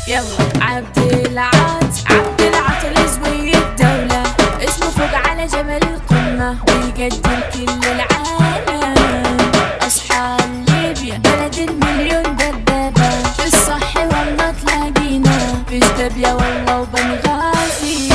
يلا عبد العاطل زوي الدولة، اسمه فوق على جبل القمة ويقدر كل العالم. أصحاب ليبيا بلد المليون دبابة، في الصح والله تلاقينا في جدبيا والله وبنغازي.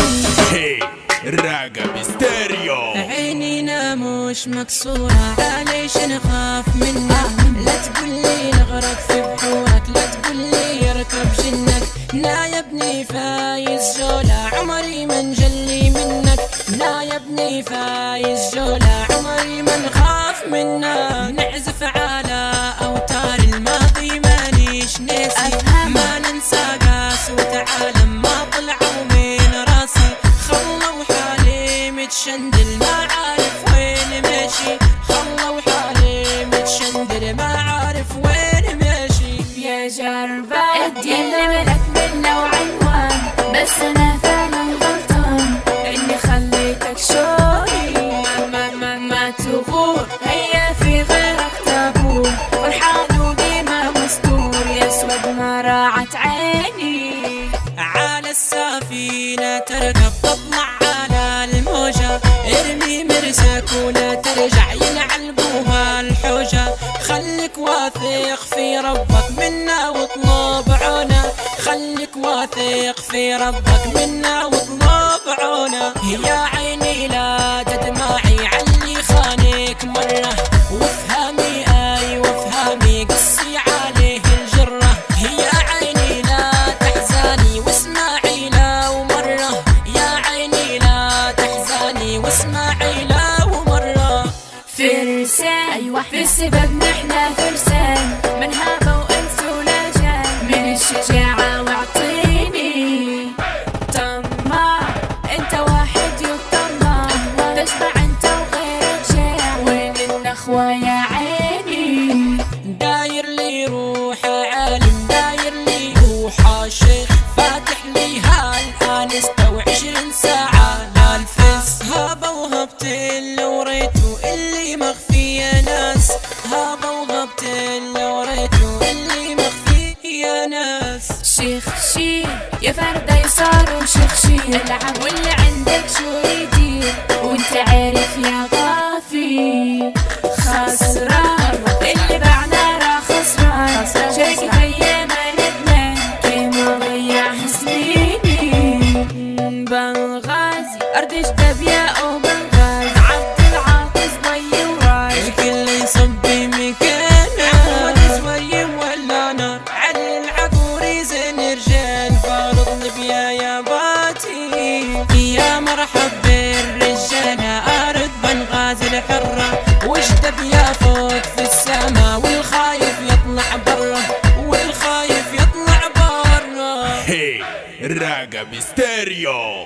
الراقة ستيريو. عينينا مش مكسورة علاش نخاف منك، لا تقولي نغرق في بحورك، لا تقولي يركب جنك. لا يا ابني فايز جولة عمري ما نجلي منك، لا يا ابني فايز جولة عمري ما نخاف منك. نعزف على أوتار الماضي مانيش ناسي، ما ننسى قاس وتعالم ما طلعوا من راسي. خلوا حالي متشندل ما عارف وين ماشي، خلوا حالي متشندل ما عارف وين ماشي. يا جربة ادي اللي ملك منا وعنوان، بس انا فعلا غلطان اني خليتك شوي. ما تغور هيا في غيرك تابور، فرحان وديما مستور يسود ما راعت عيني. على السفينة تركب تطلع على الموجة، ارمي مرسك ولا ترجع ينعلبوها الحوجة. خليك واثق في ربك منا واطلب عونه، خليك واثق في ربك منا واطلب عونه. يا عيني لا تدمعي علي خانك مرة، وافهمي وافهمي قصي عليه الجرة. يا عيني لا تحزني واسمعي لو مرة، يا عيني لا تحزني واسمعي لو مرة. فرسان في السبب نحنا فرسان، من هابة وانس ولجان، من الشجاعة واعطيني. طماع انت واحد يطمع، تشبع انت وغيرك جاع، وين النخوة يا عيني. داير لي روحه عالم، داير لي روحه شيخ، فاتح لي هالآن 26 ساعة للفس. هابة وهبت اللي وريته اللي مخفي يا ناس، هابة وهبت اللي وريته اللي مخفي يا ناس. شيخ شي يا فردة يسار وشيخ شي، العب واللي عندك شو يدير، وانت عارف يا غافي. خسران اللي باعنا راه خسران، شارك فيا ما ندمان كيما ضيع سنيني. بنغازي أرض جدبيا أو بنغازي، عبد العاطل زوي وراي، الكل يصبي مكانه. أحمد زوي ولا نار علي العقوري زين رجال، فارض ليبيا يا باتي. يا مرحب بالرجالة أرض بنغازي الحرة، وجدبيا فوق في السما، والخايف يطلع برا، والخايف يطلع برا. الراقة ستيريو.